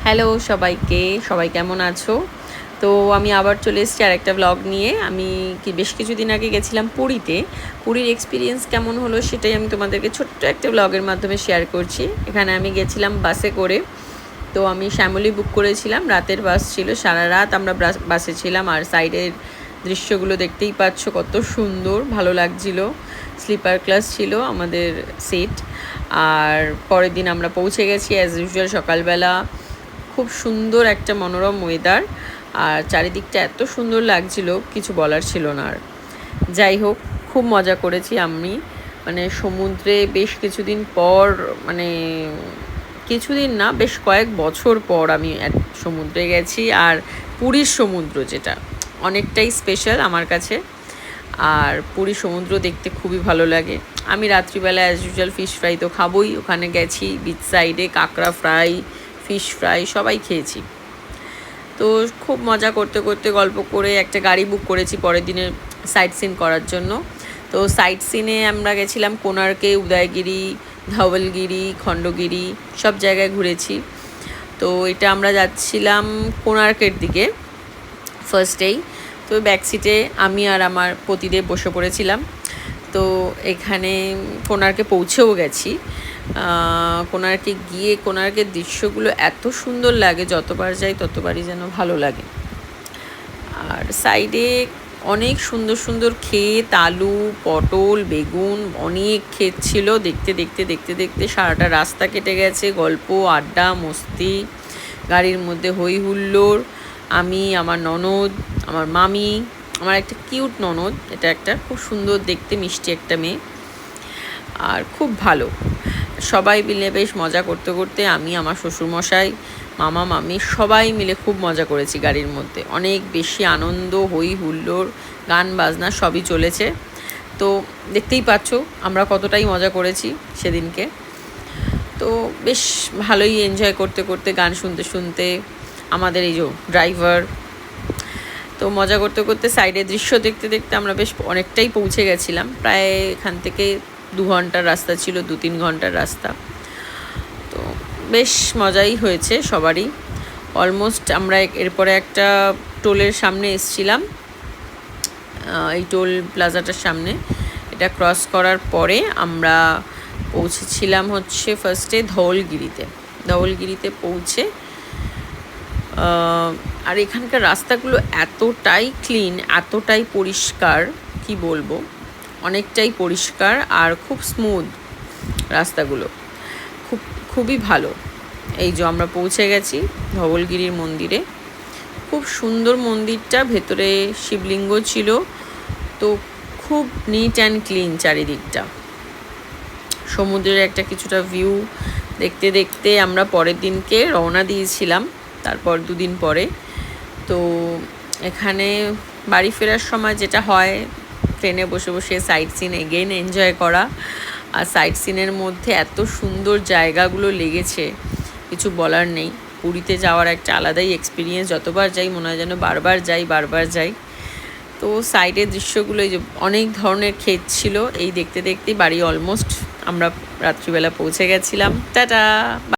Hello সবাইকে, সবাই কেমন আছো? তো আমি আবার চলে এসেছি আরেকটা ব্লগ নিয়ে। আমি বেশ কিছুদিন আগে গেছিলাম পুরীতে। পুরীর এক্সপিরিয়েন্স কেমন হলো সেটাই আমি তোমাদেরকে ছোট্ট একটা ব্লগের মাধ্যমে শেয়ার করছি। এখানে আমি গেছিলাম বাসে করে। তো আমি শ্যামলী বুক করেছিলাম, রাতের বাস ছিল, সারা রাত আমরা বাসে ছিলাম। আর সাইডের দৃশ্যগুলো দেখতেই পাচ্ছ কত সুন্দর, ভালো লাগছিল। স্লিপার ক্লাস ছিল আমাদের সিট। আর পরের দিন আমরা পৌঁছে গেছি অ্যাজ ইউজুয়াল সকালবেলা। খুব সুন্দর একটা মনোরম ওয়েদার, আর চারিদিকটা এত সুন্দর লাগছিল কিছু বলার ছিল না। আর যাই হোক, খুব মজা করেছি আমি। মানে সমুদ্রে বেশ কিছুদিন পর, মানে কিছুদিন না, বেশ কয়েক বছর পর আমি সমুদ্রে গেছি। আর পুরীর সমুদ্র যেটা অনেকটাই স্পেশাল আমার কাছে। আর পুরী সমুদ্র দেখতে খুবই ভালো লাগে। আমি রাত্রিবেলা অ্যাজ ইউজুয়াল ফিশ ফ্রাই তো খাবোই, ওখানে গেছি বিচ সাইডে, কাঁকড়া ফ্রাই, ফিশ ফ্রাই সবাই খেয়েছি। তো খুব মজা করতে করতে গল্প করে একটা গাড়ি বুক করেছি পরের দিনে সাইট সিন করার জন্য। তো সাইট সিনে আমরা গেছিলাম কোণার্কে, উদয়গিরি, ধবলগিরি, খণ্ডগিরি সব জায়গায় ঘুরেছি। তো এটা আমরা যাচ্ছিলাম কোণার্কের দিকে ফার্স্টেই। তো ব্যাক সিটে আমি আর আমার পতিদেব বসে পড়েছিলাম। তো এখানে কোণার্কে পৌঁছেও গেছি। কোণার্কে গিয়ে কোণার্কের দৃশ্যগুলো এত সুন্দর লাগে, যতবার যাই ততবারই যেন ভালো লাগে। আর সাইডে অনেক সুন্দর সুন্দর ক্ষেত, আলু, পটল, বেগুন, অনেক ক্ষেত ছিল। দেখতে দেখতে দেখতে দেখতে সারাটা রাস্তা কেটে গেছে, গল্প, আড্ডা, মস্তি, গাড়ির মধ্যে হই হুল্লোড়। আমি, আমার ননদ, আমার মামি, আমার একটা কিউট ননদ, এটা একটা খুব সুন্দর দেখতে মিষ্টি একটা মেয়ে। আর খুব ভালো, সবাই মিলে বেশ মজা করতে করতে আমি, আমার শ্বশুরমশাই, মামা, মামি সবাই মিলে খুব মজা করেছি গাড়ির মধ্যে। অনেক বেশি আনন্দ, হই হুল্লোড়, গান বাজনা সবই চলেছে। তো দেখতেই পাচ্ছ আমরা কতটাই মজা করেছি সেদিনকে। তো বেশ ভালোই এনজয় করতে করতে, গান শুনতে শুনতে, আমাদের এই যে ড্রাইভার, তো মজা করতে করতে সাইডে দৃশ্য দেখতে দেখতে আমরা বেশ অনেকটাই পৌঁছে গেছিলাম। প্রায় এখান থেকে 2 ঘন্টার রাস্তা ছিল, 2-3 ঘন্টার রাস্তা। তো বেশ মজাই হয়েছে সবারই। অলমোস্ট আমরা এরপরে একটা টোলের সামনে এসছিলাম, এই টোল প্লাজাটার সামনে। এটা ক্রস করার পরে আমরা পৌঁছেছিলাম হচ্ছে ফার্স্টে ধওলগিরিতে। ধওলগিরিতে পৌঁছে আর এখানকার রাস্তাগুলো এতটাই ক্লিন, এতটাই পরিষ্কার, কি বলবো, অনেকটাই পরিষ্কার আর খুব স্মুথ রাস্তাগুলো, খুবই ভালো। এই যে আমরা পৌঁছে গেছি ধবলগিরির মন্দিরে। খুব সুন্দর মন্দিরটা, ভেতরে শিবলিঙ্গ ছিল। তো খুব নিট অ্যান্ড ক্লিন চারিদিকটা। সমুদ্রের একটা কিছুটা ভিউ দেখতে দেখতে আমরা পরের দিনকে রওনা দিয়েছিলাম, তারপর 2 দিন পরে। তো এখানে বাড়ি ফেরার সময় যেটা হয়, ট্রেনে বসে বসে সাইট সিন এগেইন এনজয় করা। আর সাইট সিনের মধ্যে এত সুন্দর জায়গাগুলো লেগেছে, কিছু বলার নেই। পুরীতে যাওয়ার একটা আলাদাই এক্সপিরিয়েন্স, যতবার যাই মনে হয় যেন বারবার যাই বারবার যাই। তো সাইডের দৃশ্যগুলো, এই যে অনেক ধরনের ক্ষেত ছিল, এই দেখতে দেখতেই বাড়ি অলমোস্ট আমরা রাত্রিবেলা পৌঁছে গেছিলাম। টাটা।